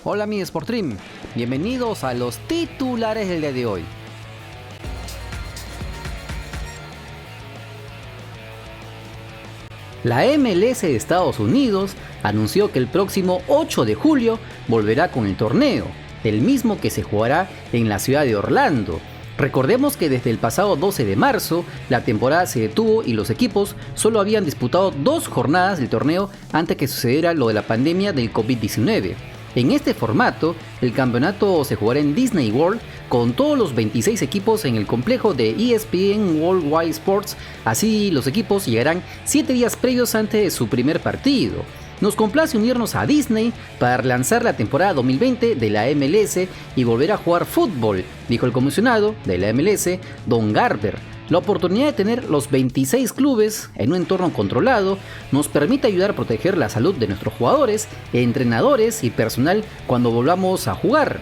Hola mi Sportrim, bienvenidos a los titulares del día de hoy. La MLS de Estados Unidos anunció que el próximo 8 de julio volverá con el torneo, el mismo que se jugará en la ciudad de Orlando. Recordemos que desde el pasado 12 de marzo la temporada se detuvo y los equipos solo habían disputado 2 jornadas del torneo antes que sucediera lo de la pandemia del COVID-19. En este formato, el campeonato se jugará en Disney World con todos los 26 equipos en el complejo de ESPN Worldwide Sports. Así, los equipos llegarán 7 días previos antes de su primer partido. Nos complace unirnos a Disney para lanzar la temporada 2020 de la MLS y volver a jugar fútbol, dijo el comisionado de la MLS, Don Garber. La oportunidad de tener los 26 clubes en un entorno controlado nos permite ayudar a proteger la salud de nuestros jugadores, entrenadores y personal cuando volvamos a jugar.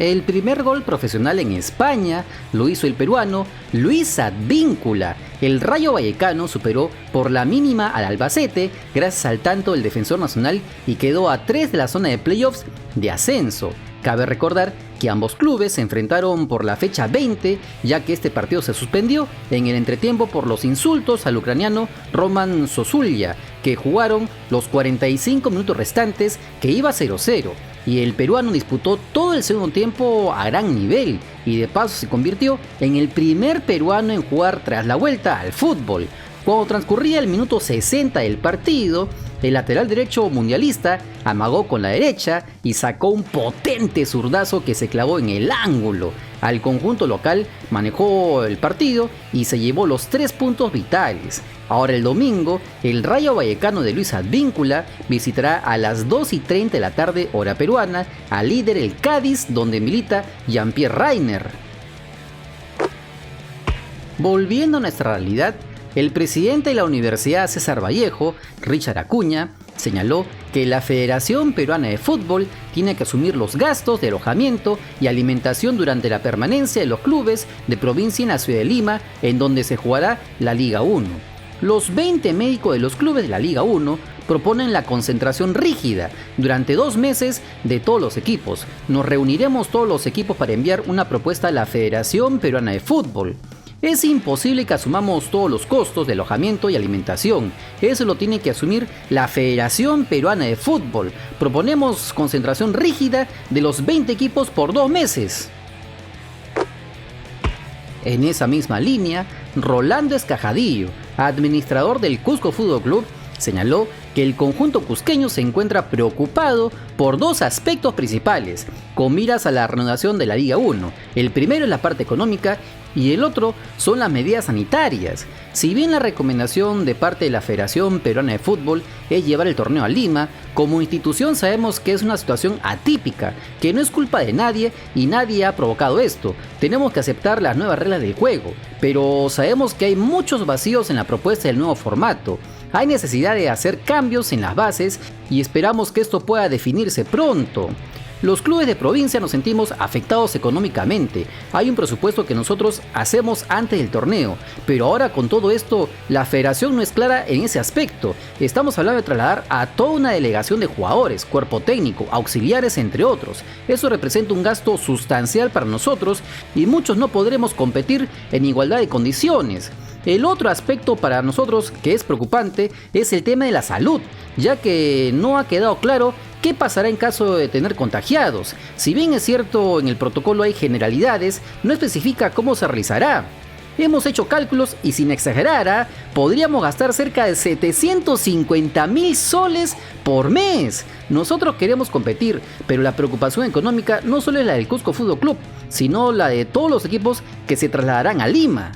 El primer gol profesional en España lo hizo el peruano Luis Advíncula. El Rayo Vallecano superó por la mínima al Albacete gracias al tanto del defensor nacional y quedó a 3 de la zona de playoffs de ascenso. Cabe recordar que ambos clubes se enfrentaron por la fecha 20, ya que este partido se suspendió en el entretiempo por los insultos al ucraniano Roman Sosulya, que jugaron los 45 minutos restantes, que iba 0-0. Y el peruano disputó todo el segundo tiempo a gran nivel y de paso se convirtió en el primer peruano en jugar tras la vuelta al fútbol. Cuando transcurría el minuto 60 del partido, el lateral derecho mundialista amagó con la derecha y sacó un potente zurdazo que se clavó en el ángulo. Al conjunto local manejó el partido y se llevó los 3 puntos vitales. Ahora el domingo, el Rayo Vallecano de Luis Advíncula visitará a las 2:30 de la tarde hora peruana al líder el Cádiz, donde milita Jean-Pierre Reiner. Volviendo a nuestra realidad, el presidente de la Universidad César Vallejo, Richard Acuña, señaló que la Federación Peruana de Fútbol tiene que asumir los gastos de alojamiento y alimentación durante la permanencia de los clubes de provincia en la ciudad de Lima, en donde se jugará la Liga 1. Los 20 médicos de los clubes de la Liga 1 proponen la concentración rígida durante 2 meses de todos los equipos. Nos reuniremos todos los equipos para enviar una propuesta a la Federación Peruana de Fútbol. Es imposible que asumamos todos los costos de alojamiento y alimentación. Eso lo tiene que asumir la Federación Peruana de Fútbol. Proponemos concentración rígida de los 20 equipos por 2 meses. En esa misma línea, Rolando Escajadillo, administrador del Cusco Fútbol Club, señaló que el conjunto cusqueño se encuentra preocupado por 2 aspectos principales, con miras a la reanudación de la Liga 1. El primero es la parte económica y el otro son las medidas sanitarias. Si bien la recomendación de parte de la Federación Peruana de Fútbol es llevar el torneo a Lima, como institución sabemos que es una situación atípica, que no es culpa de nadie y nadie ha provocado esto. Tenemos que aceptar las nuevas reglas del juego, pero sabemos que hay muchos vacíos en la propuesta del nuevo formato. Hay necesidad de hacer cambios en las bases y esperamos que esto pueda definirse pronto. Los clubes de provincia nos sentimos afectados económicamente. Hay un presupuesto que nosotros hacemos antes del torneo, pero ahora con todo esto la federación no es clara en ese aspecto. Estamos hablando de trasladar a toda una delegación de jugadores, cuerpo técnico, auxiliares entre otros. Eso representa un gasto sustancial para nosotros y muchos no podremos competir en igualdad de condiciones. El otro aspecto para nosotros que es preocupante es el tema de la salud, ya que no ha quedado claro qué pasará en caso de tener contagiados. Si bien es cierto en el protocolo hay generalidades, no especifica cómo se realizará. Hemos hecho cálculos y sin exagerar, podríamos gastar cerca de 750.000 soles por mes. Nosotros queremos competir, pero la preocupación económica no solo es la del Cusco Fútbol Club, sino la de todos los equipos que se trasladarán a Lima.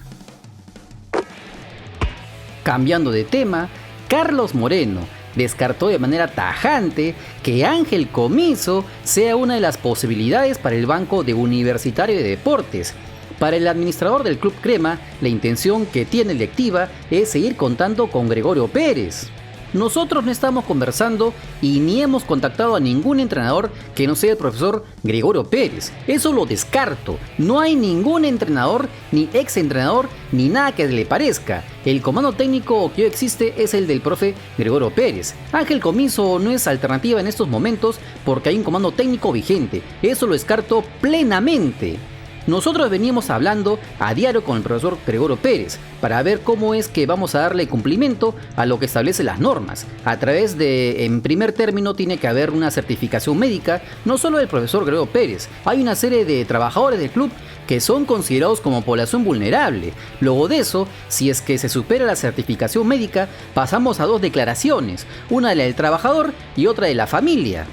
Cambiando de tema, Carlos Moreno descartó de manera tajante que Ángel Comiso sea una de las posibilidades para el Banco de Universitario de Deportes. Para el administrador del Club Crema, la intención que tiene la directiva es seguir contando con Gregorio Pérez. Nosotros no estamos conversando y ni hemos contactado a ningún entrenador que no sea el profesor Gregorio Pérez. Eso lo descarto. No hay ningún entrenador, ni ex entrenador, ni nada que le parezca. El comando técnico que hoy existe es el del profe Gregorio Pérez. Ángel Comiso no es alternativa en estos momentos porque hay un comando técnico vigente. Eso lo descarto plenamente. Nosotros venimos hablando a diario con el profesor Gregorio Pérez para ver cómo es que vamos a darle cumplimiento a lo que establecen las normas. A través de, en primer término, tiene que haber una certificación médica, no solo del profesor Gregorio Pérez. Hay una serie de trabajadores del club que son considerados como población vulnerable. Luego de eso, si es que se supera la certificación médica, pasamos a dos declaraciones, una de la del trabajador y otra de la familia.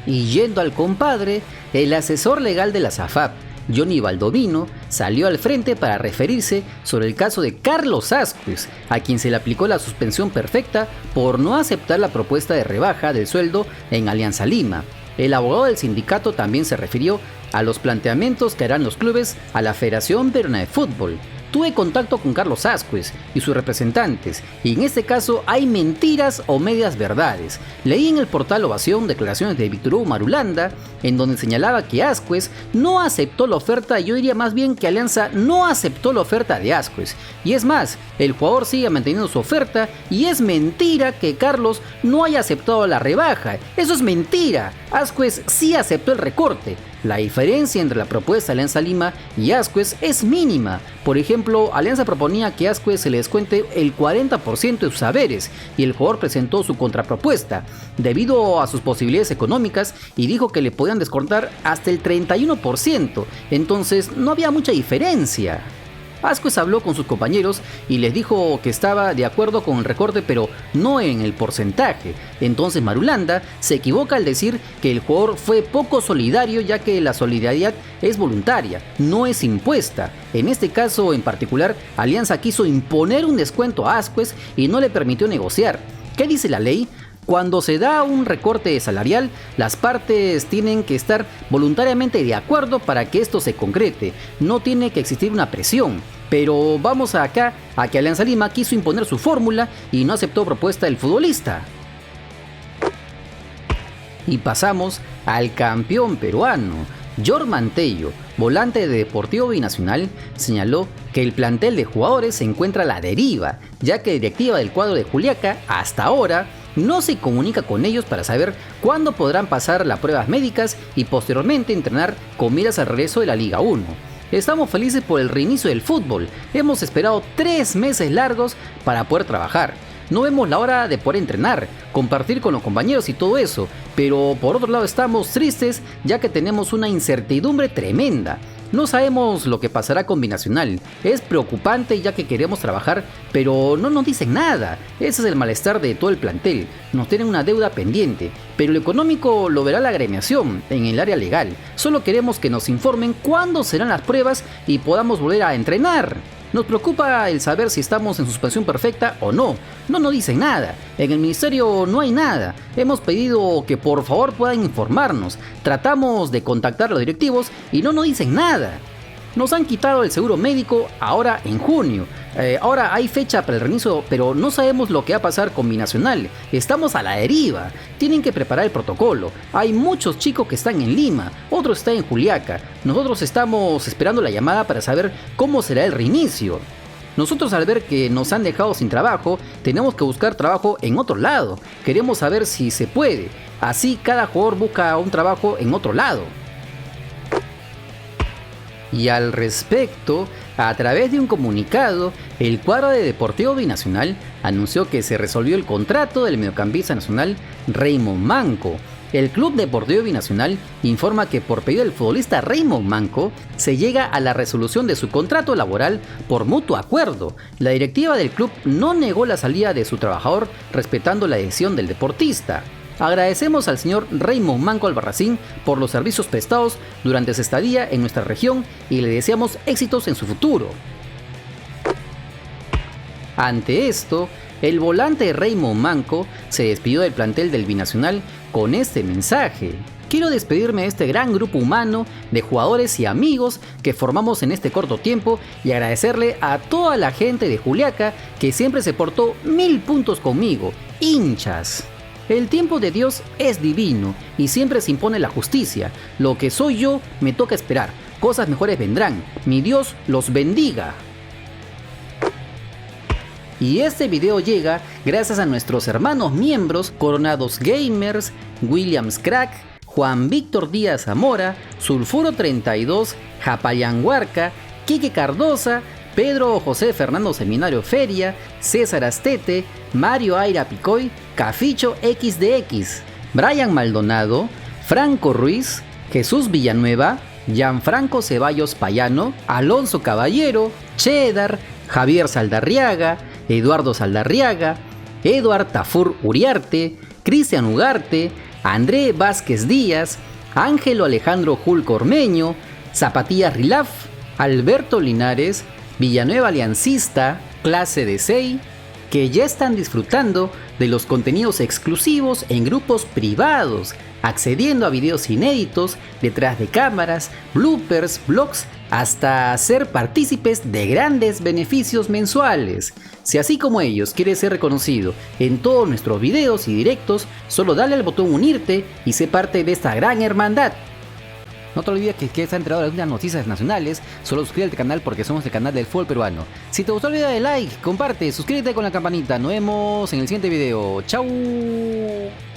Y yendo al compadre, el asesor legal de la SAFAP, Johnny Baldovino, salió al frente para referirse sobre el caso de Carlos Ascuez, a quien se le aplicó la suspensión perfecta por no aceptar la propuesta de rebaja del sueldo en Alianza Lima. El abogado del sindicato también se refirió a los planteamientos que harán los clubes a la Federación Peruana de Fútbol. Tuve contacto con Carlos Ascuez y sus representantes, y en este caso hay mentiras o medias verdades. Leí en el portal Ovación declaraciones de Víctor Hugo Marulanda, en donde señalaba que Ascuez no aceptó la oferta, yo diría más bien que Alianza no aceptó la oferta de Ascuez. Y es más, el jugador sigue manteniendo su oferta, y es mentira que Carlos no haya aceptado la rebaja. Eso es mentira. Ascuez sí aceptó el recorte. La diferencia entre la propuesta de Alianza Lima y Ascuez es mínima. Por ejemplo, Alianza proponía que a Ascuez se le descuente el 40% de sus haberes y el jugador presentó su contrapropuesta debido a sus posibilidades económicas y dijo que le podían descontar hasta el 31%. Entonces no había mucha diferencia. Ascuez habló con sus compañeros y les dijo que estaba de acuerdo con el recorte, pero no en el porcentaje. Entonces Marulanda se equivoca al decir que el jugador fue poco solidario, ya que la solidaridad es voluntaria, no es impuesta. En este caso en particular, Alianza quiso imponer un descuento a Ascuez y no le permitió negociar. ¿Qué dice la ley? Cuando se da un recorte salarial, las partes tienen que estar voluntariamente de acuerdo para que esto se concrete. No tiene que existir una presión. Pero vamos acá a que Alianza Lima quiso imponer su fórmula y no aceptó propuesta del futbolista. Y pasamos al campeón peruano. Jorman Tello, volante de Deportivo Binacional, señaló que el plantel de jugadores se encuentra a la deriva, ya que la directiva del cuadro de Juliaca, hasta ahora, no se comunica con ellos para saber cuándo podrán pasar las pruebas médicas y posteriormente entrenar con miras al regreso de la Liga 1. Estamos felices por el reinicio del fútbol, hemos esperado 3 meses largos para poder trabajar. No vemos la hora de poder entrenar, compartir con los compañeros y todo eso, pero por otro lado estamos tristes ya que tenemos una incertidumbre tremenda. No sabemos lo que pasará con Binacional, es preocupante ya que queremos trabajar, pero no nos dicen nada. Ese es el malestar de todo el plantel, nos tienen una deuda pendiente, pero lo económico lo verá la agremiación en el área legal. Solo queremos que nos informen cuándo serán las pruebas y podamos volver a entrenar. Nos preocupa el saber si estamos en suspensión perfecta o no. No nos dicen nada. En el ministerio no hay nada. Hemos pedido que por favor puedan informarnos. Tratamos de contactar a los directivos y no nos dicen nada. Nos han quitado el seguro médico ahora en junio. Ahora hay fecha para el reinicio, pero no sabemos lo que va a pasar con Binacional. Estamos a la deriva. Tienen que preparar el protocolo. Hay muchos chicos que están en Lima, otros están en Juliaca. Nosotros estamos esperando la llamada para saber cómo será el reinicio. Nosotros al ver que nos han dejado sin trabajo, tenemos que buscar trabajo en otro lado. Queremos saber si se puede. Así cada jugador busca un trabajo en otro lado. Y al respecto, a través de un comunicado, el cuadro de Deportivo Binacional anunció que se resolvió el contrato del mediocampista nacional Raymond Manco. El Club Deportivo Binacional informa que por pedido del futbolista Raymond Manco se llega a la resolución de su contrato laboral por mutuo acuerdo. La directiva del club no negó la salida de su trabajador respetando la decisión del deportista. Agradecemos al señor Raymond Manco Albarracín por los servicios prestados durante su estadía en nuestra región y le deseamos éxitos en su futuro. Ante esto, el volante Raymond Manco se despidió del plantel del Binacional con este mensaje. quiero despedirme de este gran grupo humano de jugadores y amigos que formamos en este corto tiempo y agradecerle a toda la gente de Juliaca que siempre se portó 1000 puntos conmigo, hinchas. El tiempo de Dios es divino y siempre se impone la justicia. Lo que soy yo me toca esperar, cosas mejores vendrán, mi Dios los bendiga. Y este video llega gracias a nuestros hermanos miembros Coronados Gamers, Williams Crack, Juan Víctor Díaz Zamora, Sulfuro 32, Japayanguarca, Quique Cardoza, Pedro José Fernando Seminario Feria, César Astete, Mario Aira Picoy, Caficho XDX, Brian Maldonado, Franco Ruiz, Jesús Villanueva, Gianfranco Ceballos Payano, Alonso Caballero, Cheddar, Javier Saldarriaga, Eduardo Saldarriaga, Eduard Tafur Uriarte, Cristian Ugarte, André Vázquez Díaz, Ángelo Alejandro Julco Ormeño, Zapatillas Rilaf, Alberto Linares, Villanueva Aliancista, Clase de 6, que ya están disfrutando de los contenidos exclusivos en grupos privados, accediendo a videos inéditos, detrás de cámaras, bloopers, vlogs, hasta ser partícipes de grandes beneficios mensuales. Si así como ellos quieres ser reconocido en todos nuestros videos y directos, solo dale al botón unirte y sé parte de esta gran hermandad. No te olvides que quieres estar enterado de algunas noticias nacionales, solo suscríbete al canal porque somos el canal del fútbol peruano. Si te gustó el video, dale like, comparte, suscríbete con la campanita. Nos vemos en el siguiente video. ¡Chao!